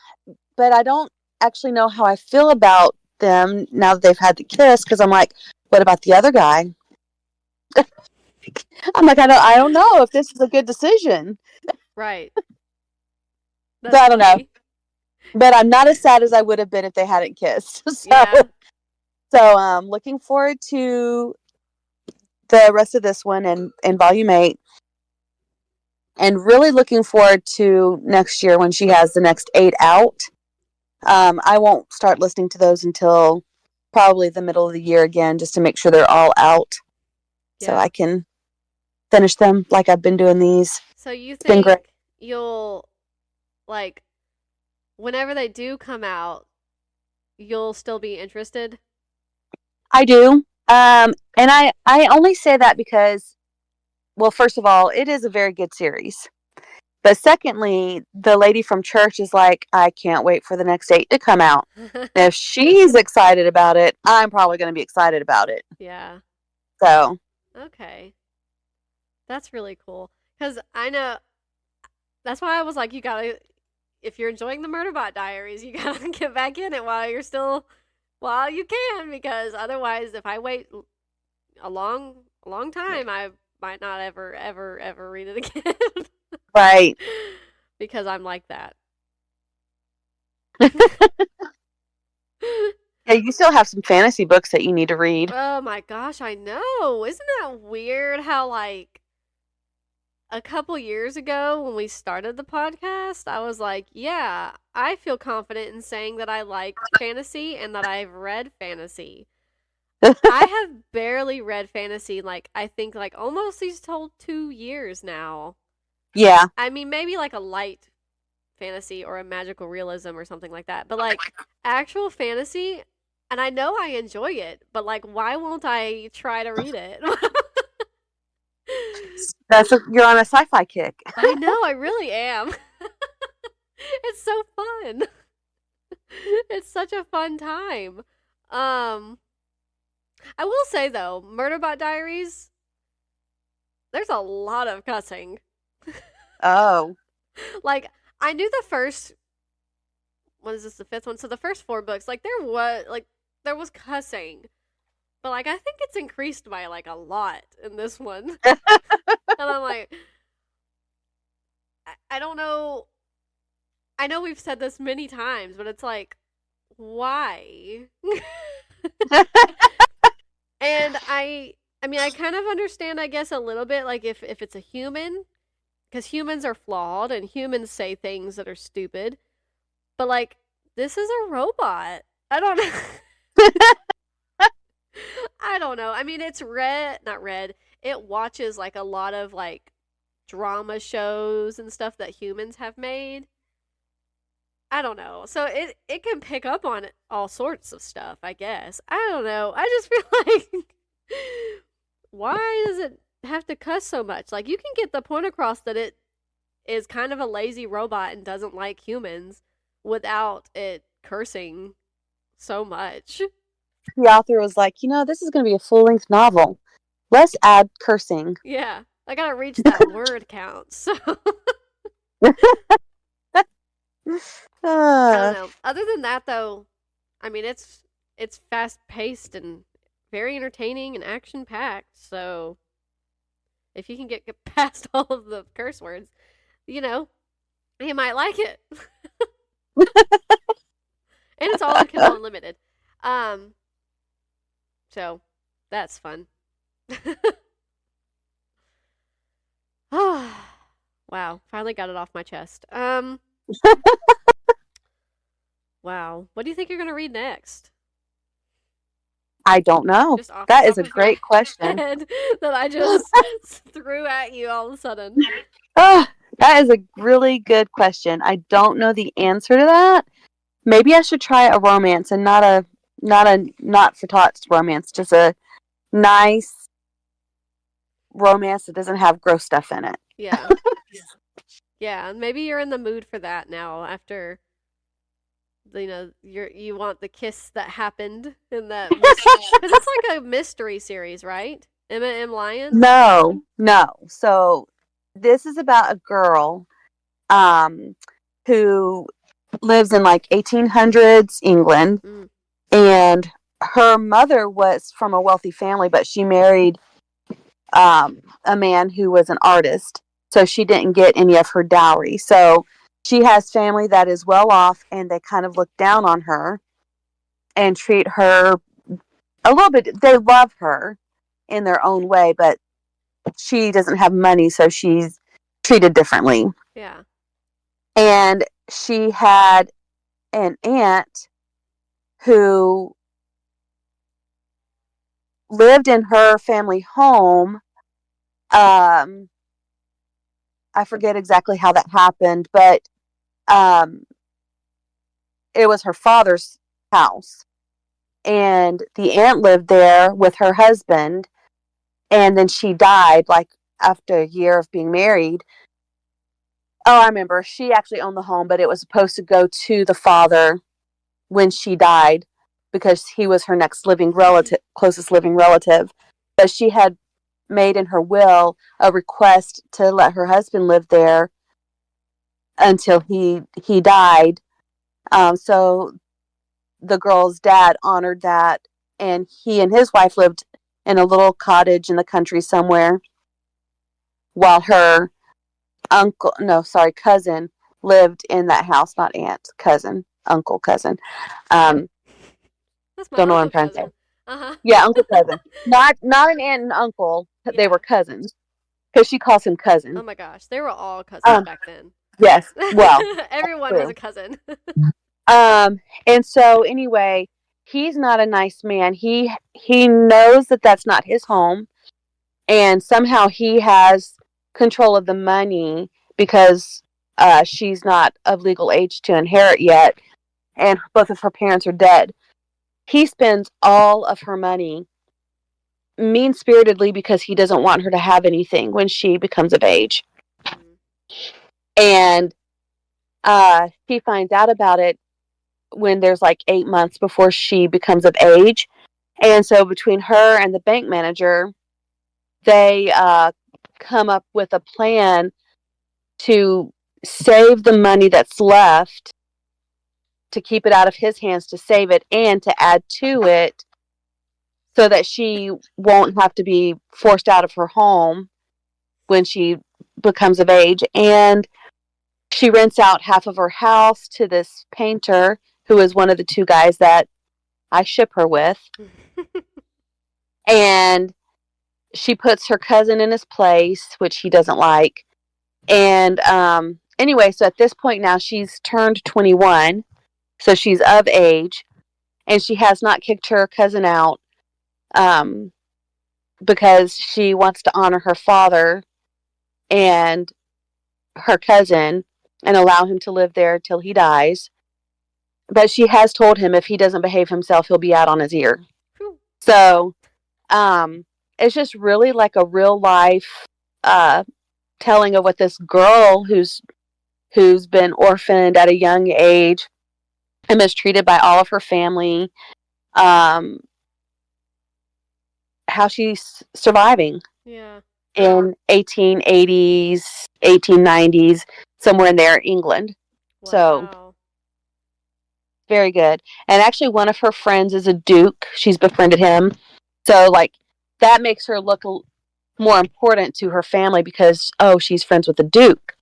but I don't actually know how I feel about them now that they've had the kiss, because I'm like, what about the other guy? I'm like, I don't know if this is a good decision. Right. So I don't know. But I'm not as sad as I would have been if they hadn't kissed. So looking forward to the rest of this one and Volume 8. And really looking forward to next year when she has the next 8 out. I won't start listening to those until probably the middle of the year again, just to make sure they're all out. Yeah. So I can finish them like I've been doing these. So you think you'll, like, whenever they do come out, you'll still be interested? I do. And I only say that because, well, first of all, it is a very good series. But secondly, the lady from church is like, I can't wait for the next 8 to come out. If she's excited about it, I'm probably going to be excited about it. Yeah. So. Okay. That's really cool. Because I know, that's why I was like, you gotta, if you're enjoying the Murderbot Diaries, you gotta get back in it while you can, because otherwise, if I wait a long time, I might not ever read it again. Right. Because I'm like that. Yeah, you still have some fantasy books that you need to read. Oh my gosh, I know. Isn't that weird how, like, a couple years ago when we started the podcast, I was like, yeah, I feel confident in saying that I like fantasy and that I've read fantasy. I have barely read fantasy, like, I think, like, almost these whole 2 years now. Yeah. I mean, maybe, like, a light fantasy or a magical realism or something like that. But, like, actual fantasy, and I know I enjoy it, but, like, why won't I try to read it? You're on a sci-fi kick. I know, I really am. It's so fun. It's such a fun time. I will say, though, Murderbot Diaries, there's a lot of cussing. Oh. Like, I knew the first, what is this, the 5th one? So the first 4 books, like, there was cussing. But, like, I think it's increased by, like, a lot in this one. And I'm like, I don't know. I know we've said this many times, but it's like, why? And I mean, I kind of understand, I guess, a little bit, like, if it's a human, because humans are flawed and humans say things that are stupid. But, like, this is a robot. I don't know. I don't know. I mean, it's not red. It watches, like, a lot of, like, drama shows and stuff that humans have made. I don't know. So it can pick up on all sorts of stuff, I guess. I don't know. I just feel like why does it have to cuss so much? Like, you can get the point across that it is kind of a lazy robot and doesn't like humans without it cursing so much. The author was like, this is going to be a full-length novel. Let's add cursing. Yeah. I gotta reach that word count, so I don't know. Other than that, though, I mean, it's fast paced and very entertaining and action packed. So if you can get past all of the curse words, you might like it. And it's all on Kindle Unlimited. So that's fun. Wow, finally got it off my chest. Wow. What do you think you're gonna read next? I don't know. That is a great question. That I just threw at you all of a sudden. That is a really good question. I don't know the answer to that. Maybe I should try a romance and not for tots romance, just a nice romance that doesn't have gross stuff in it. Yeah. Yeah, maybe you're in the mood for that now after you want the kiss that happened in that because it's like a mystery series, right? Emma M. Lyons? No. So this is about a girl who lives in like 1800s England, and her mother was from a wealthy family, but she married a man who was an artist, so she didn't get any of her dowry. So she has family that is well off, and they kind of look down on her and treat her a little bit. They love her in their own way, but she doesn't have money, so she's treated differently. Yeah. And she had an aunt who lived in her family home. I forget exactly how that happened, but it was her father's house. And the aunt lived there with her husband, and then she died like after a year of being married. Oh, I remember. She actually owned the home, but it was supposed to go to the father when she died because he was her next closest living relative. But she had made in her will a request to let her husband live there until he died. So the girl's dad honored that, and he and his wife lived in a little cottage in the country somewhere, while her cousin lived in that house. Not aunt, cousin, uncle, cousin. That's my don't know what I'm trying to say. Yeah, uncle, cousin. Not an aunt and uncle. Yeah. They were cousins, because she calls him cousin. Oh my gosh, they were all cousins back then. Yes, well, everyone was a cousin. And so anyway, he's not a nice man. He knows that that's not his home, and somehow he has control of the money because she's not of legal age to inherit yet, and both of her parents are dead. He spends all of her money mean-spiritedly because he doesn't want her to have anything when she becomes of age. And he finds out about it when there's like 8 months before she becomes of age. And so between her and the bank manager, they come up with a plan to save the money that's left, to keep it out of his hands, to save it, and to add to it so that she won't have to be forced out of her home when she becomes of age. And she rents out half of her house to this painter who is one of the two guys that I ship her with. And she puts her cousin in his place, which he doesn't like. And anyway, so at this point now she's turned 21, so she's of age, and she has not kicked her cousin out because she wants to honor her father and her cousin and allow him to live there till he dies. But she has told him if he doesn't behave himself, he'll be out on his ear. So it's just really like a real life telling of what this girl who's been orphaned at a young age and mistreated by all of her family, how she's surviving. Yeah. In 1880s, 1890s, somewhere in there, England. Wow. So very good. And actually, one of her friends is a duke. She's befriended him. So, like, that makes her look more important to her family because, oh, she's friends with the duke.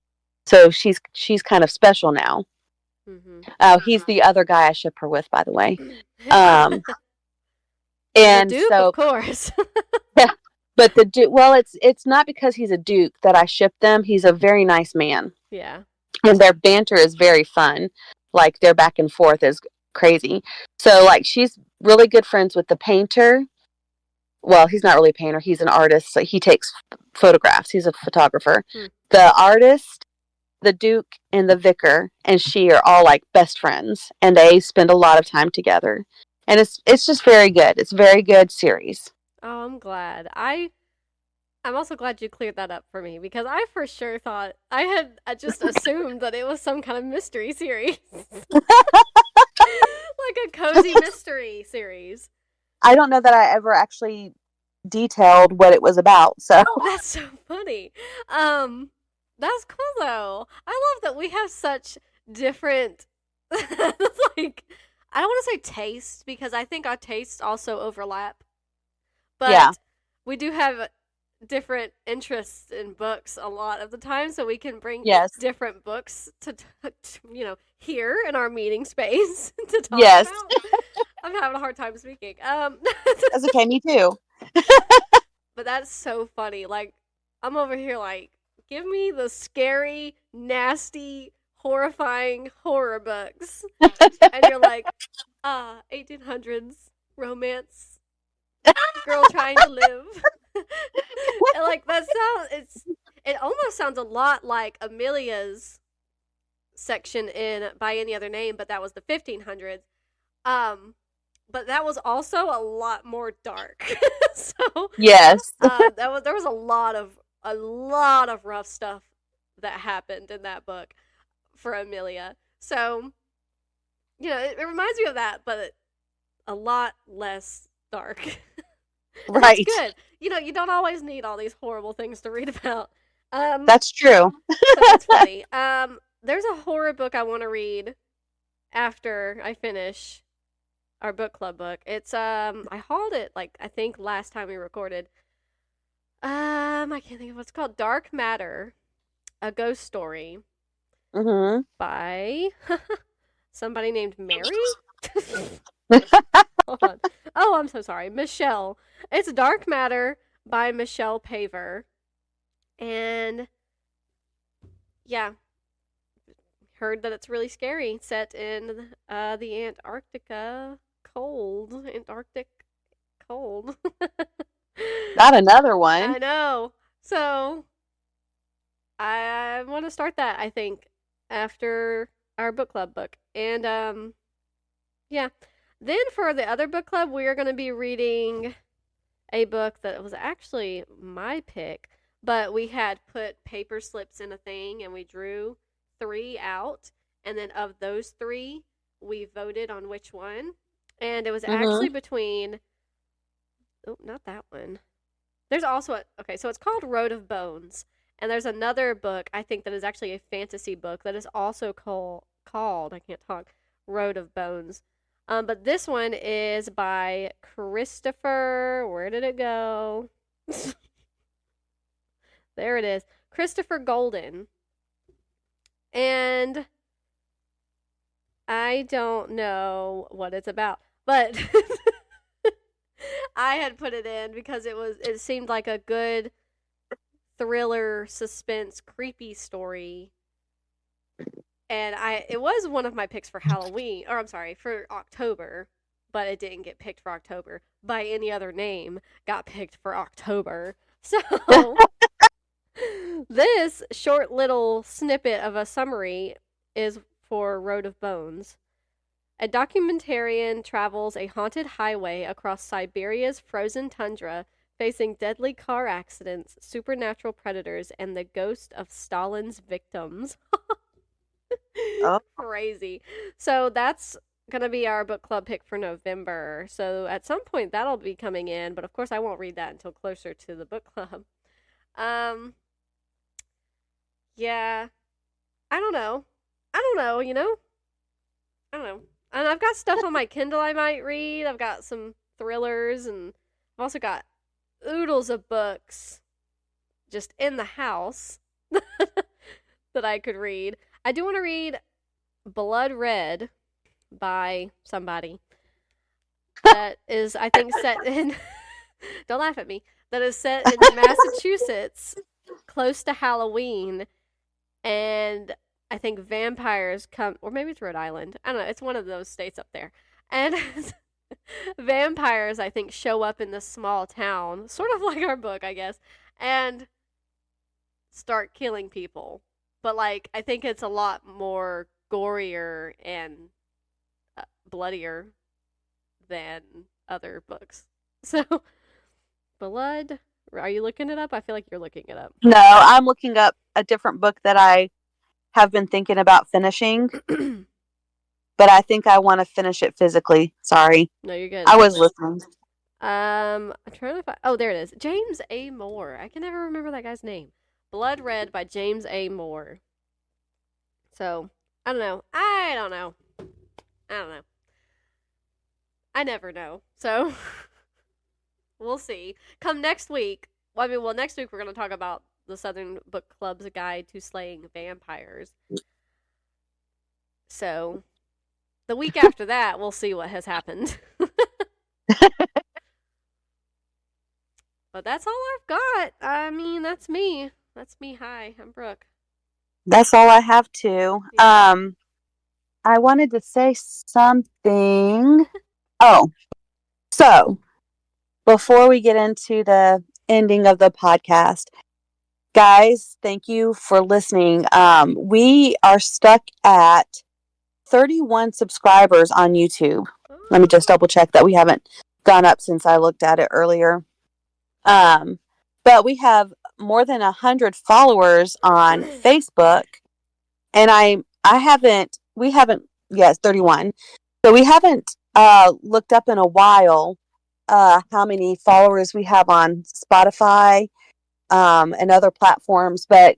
So she's kind of special now. Mm-hmm. He's the other guy I ship her with, by the way. And the duke, so, of course. Yeah, but the duke. Well, it's not because he's a duke that I ship them. He's a very nice man. Yeah. And their banter is very fun. Like, their back and forth is crazy. So, like, she's really good friends with the painter. Well, he's not really a painter. He's an artist. So he takes photographs. He's a photographer. The artist, the duke, and the vicar, and she are all, like, best friends. And they spend a lot of time together. And it's just very good. It's a very good series. Oh, I'm glad. I'm also glad you cleared that up for me because I for sure thought I just assumed that it was some kind of mystery series. Like a cozy mystery series. I don't know that I ever actually detailed what it was about, so. That's so funny. That's cool though. I love that we have such different like, I don't want to say tastes because I think our tastes also overlap. But yeah, we do have different interests in books a lot of the time, so we can bring different books to here in our meeting space to talk about. I'm having a hard time speaking. That's okay, me too. But that's so funny. Like, I'm over here like, give me the scary, nasty, horrifying horror books. And you're like, 1800s romance, girl trying to live. And like, that it almost sounds a lot like Amelia's section in By Any Other Name, but that was the 1500s. But that was also a lot more dark. So yes, there was a lot of rough stuff that happened in that book for Amelia. So, it reminds me of that, but a lot less dark. Right. It's good. You don't always need all these horrible things to read about. That's true. So that's funny. There's a horror book I want to read after I finish our book club book. It's I hauled it like I think last time we recorded. I can't think of what it's called. Dark Matter, a ghost story. Mm-hmm. By somebody named Mary. Hold on. Oh, I'm so sorry. Michelle. It's Dark Matter by Michelle Paver. And yeah, heard that it's really scary. Set in the Antarctica cold. Antarctic cold. Not another one. I know. So I want to start that, I think, after our book club book. And yeah. Then for the other book club, we are going to be reading a book that was actually my pick, but we had put paper slips in a thing and we drew 3 out, and then of those 3, we voted on which one. And it was actually between not that one. There's also okay, so it's called Road of Bones, and there's another book I think that is actually a fantasy book that is also called I can't talk, Road of Bones. But this one is by Christopher. Where did it go? There it is. Christopher Golden. And I don't know what it's about, but I had put it in because it seemed like a good thriller, suspense, creepy story. And it was one of my picks for Halloween, or I'm sorry, for October, but it didn't get picked for October. By any other name, got picked for October. So this short little snippet of a summary is for Road of Bones. A documentarian travels a haunted highway across Siberia's frozen tundra, facing deadly car accidents, supernatural predators, and the ghost of Stalin's victims. Oh. Crazy. So that's going to be our book club pick for November. So at some point that'll be coming in, but of course I won't read that until closer to the book club. Yeah. I don't know, you know? I don't know. And I've got stuff on my Kindle I might read. I've got some thrillers, and I've also got oodles of books just in the house that I could read. I do want to read Blood Red by somebody that is, I think, set in... Don't laugh at me. That is set in Massachusetts, close to Halloween, and I think vampires come, or maybe it's Rhode Island. I don't know. It's one of those states up there. And vampires, I think, show up in this small town, sort of like our book, I guess, and start killing people. But, like, I think it's a lot more gorier and bloodier than other books. So, Blood, are you looking it up? I feel like you're looking it up. No, I'm looking up a different book that I have been thinking about finishing. But I think I want to finish it physically. Sorry. No, you're good. I was listening. I'm trying to find... Oh, there it is. James A. Moore. I can never remember that guy's name. Blood Red by James A. Moore. So, I don't know. I never know. So, we'll see. Come next week. Well, next week we're going to talk about the Southern Book Club's Guide to Slaying Vampires. So, the week after that, we'll see what has happened. But that's all I've got. I mean, that's me. That's me. Hi, I'm Brooke. That's all I have too. Yeah. I wanted to say something. Oh, so before we get into the ending of the podcast, guys, thank you for listening. We are stuck at 31 subscribers on YouTube. Let me just double check that we haven't gone up since I looked at it earlier. But we have more than 100 followers on Facebook, and we haven't, yes, 31. So we haven't looked up in a while how many followers we have on Spotify and other platforms, but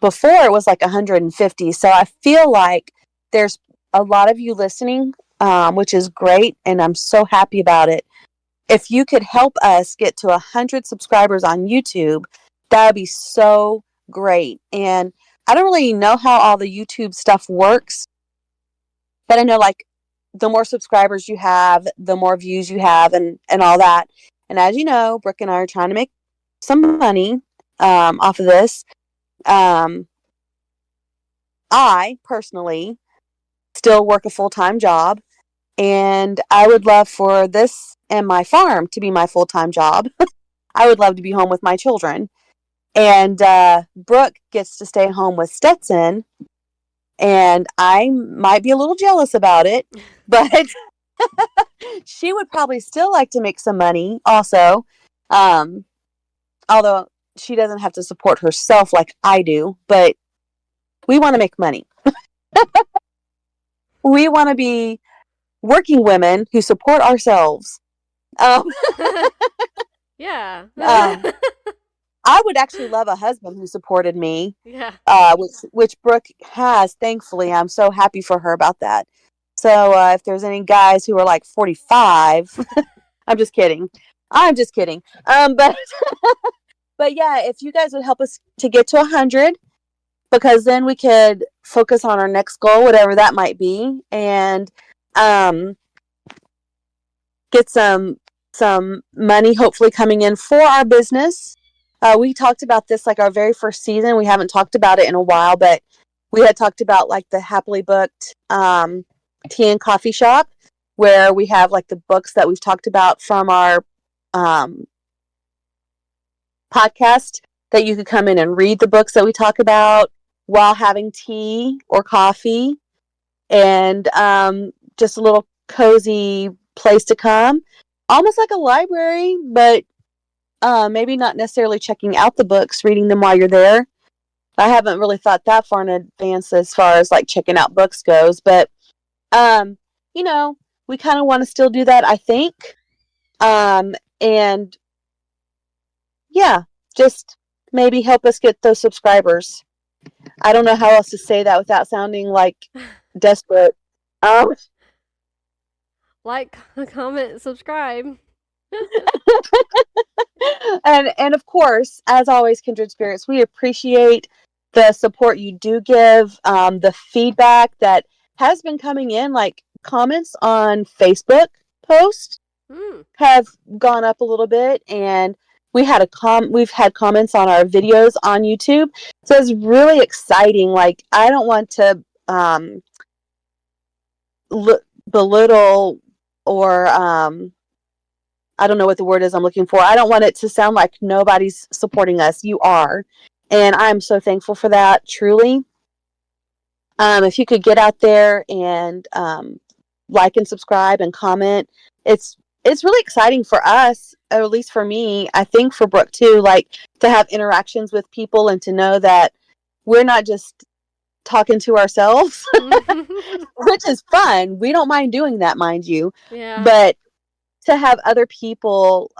before it was like 150. So I feel like there's a lot of you listening, which is great, and I'm so happy about it. If you could help us get to 100 subscribers on YouTube, that would be so great. And I don't really know how all the YouTube stuff works, but I know, like, the more subscribers you have, the more views you have, and all that. And as you know, Brooke and I are trying to make some money off of this. I personally still work a full-time job, and I would love for this and my farm to be my full-time job. I would love to be home with my children. And Brooke gets to stay home with Stetson, and I might be a little jealous about it, but she would probably still like to make some money also, although she doesn't have to support herself like I do, but we want to make money. We want to be working women who support ourselves. Yeah. I would actually love a husband who supported me. Yeah. Which Brooke has, thankfully. I'm so happy for her about that. So if there's any guys who are like 45, I'm just kidding. But but yeah, if you guys would help us to get to 100, because then we could focus on our next goal, whatever that might be, and get some some money hopefully coming in for our business. We talked about this like our very first season. We haven't talked about it in a while, but we had talked about like the Happily Booked tea and coffee shop, where we have like the books that we've talked about from our podcast, that you could come in and read the books that we talk about while having tea or coffee, and just a little cozy place to come, almost like a library, but maybe not necessarily checking out the books, reading them while you're there. I haven't really thought that far in advance as far as like checking out books goes, but you know, we kind of want to still do that, I think. And yeah, just maybe help us get those subscribers. I don't know how else to say that without sounding like desperate. Like, comment, subscribe. And of course, as always, Kindred Spirits, we appreciate the support you do give, the feedback that has been coming in, like comments on Facebook posts have gone up a little bit, and we've had comments on our videos on YouTube. So it's really exciting. Like, I don't want to belittle or I don't know what the word is I'm looking for. I don't want it to sound like nobody's supporting us. You are. And I'm so thankful for that, truly. If you could get out there and like and subscribe and comment, it's really exciting for us, or at least for me. I think for Brooke too, like to have interactions with people and to know that we're not just talking to ourselves, which is fun. We don't mind doing that, mind you. Yeah. But to have other people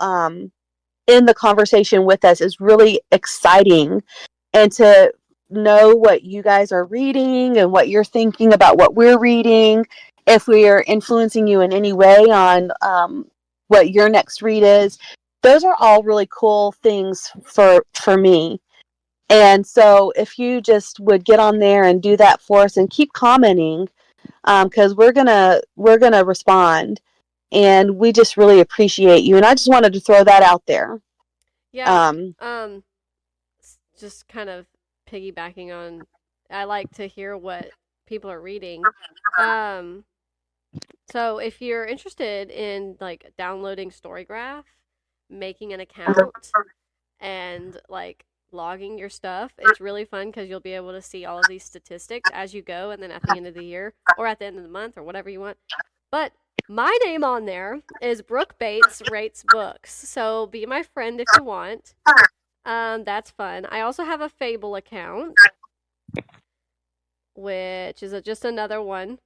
in the conversation with us is really exciting, and to know what you guys are reading and what you're thinking about what we're reading, if we are influencing you in any way on what your next read is. Those are all really cool things for me. And so if you just would get on there and do that for us and keep commenting, because we're gonna respond, and we just really appreciate you. And I just wanted to throw that out there. Yeah. Just kind of piggybacking on, I like to hear what people are reading. So if you're interested in like downloading Storygraph, making an account, and like logging your stuff, it's really fun because you'll be able to see all of these statistics as you go, and then at the end of the year or at the end of the month or whatever you want. But my name on there is Brookebatesratesbooks, so be my friend if you want. That's fun. I also have a Fable account, which is just another one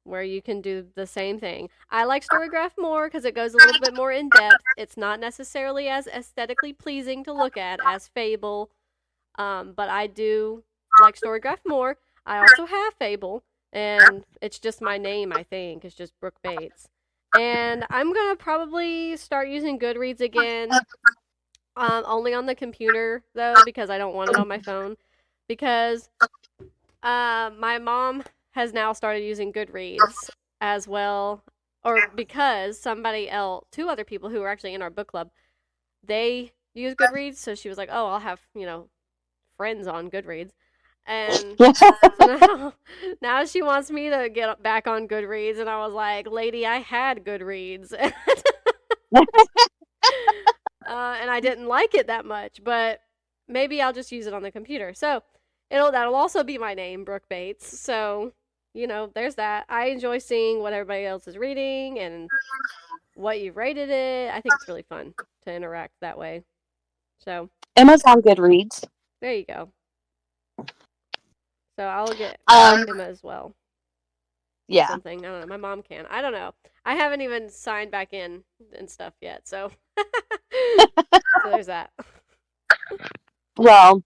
where you can do the same thing. I like Storygraph more because it goes a little bit more in depth. It's not necessarily as aesthetically pleasing to look at as Fable, but I do like Storygraph more. I also have Fable, and it's just my name, I think. It's just Brooke Bates. And I'm going to probably start using Goodreads again, only on the computer, though, because I don't want it on my phone. Because my mom has now started using Goodreads as well, or because somebody else, two other people who were actually in our book club, they use Goodreads, so she was like, oh, I'll have, friends on Goodreads. And so now she wants me to get back on Goodreads, and I was like, lady, I had Goodreads. And I didn't like it that much, but maybe I'll just use it on the computer. So that'll also be my name, Brooke Bates. So, there's that. I enjoy seeing what everybody else is reading and what you've rated it. I think it's really fun to interact that way. So Emma's on Goodreads. There you go. So I'll get Emma as well. Yeah. Something. I don't know. My mom can. I don't know. I haven't even signed back in and stuff yet. So, so there's that. Well,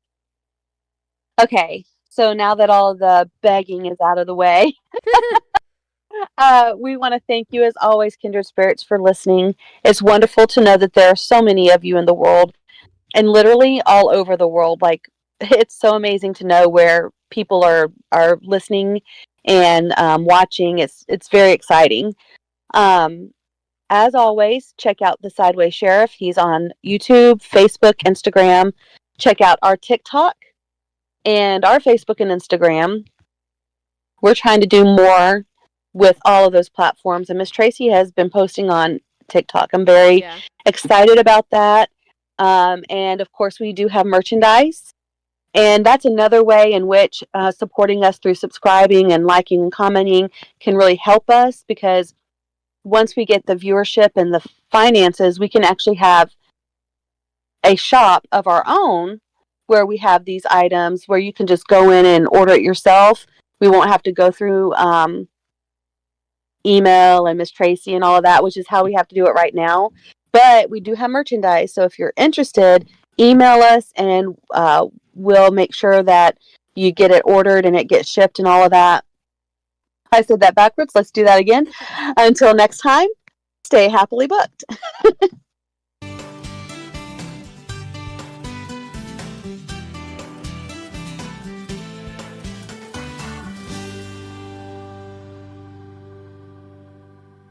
okay. So now that all the begging is out of the way, we want to thank you as always, Kindred Spirits, for listening. It's wonderful to know that there are so many of you in the world, and literally all over the world. Like, it's so amazing to know where people are listening and watching. It's very exciting. as always, check out the Sideways Sheriff. He's on YouTube, Facebook, Instagram. Check out our TikTok and our Facebook and Instagram. We're trying to do more with all of those platforms, and Miss Tracy has been posting on TikTok. I'm very excited about that. And of course, we do have merchandise. And that's another way in which supporting us through subscribing and liking and commenting can really help us, because once we get the viewership and the finances, we can actually have a shop of our own where we have these items where you can just go in and order it yourself. We won't have to go through email and Miss Tracy and all of that, which is how we have to do it right now. But we do have merchandise. So if you're interested, email us and we'll make sure that you get it ordered and it gets shipped and all of that. I said that backwards. Let's do that again. Until next time, stay happily booked.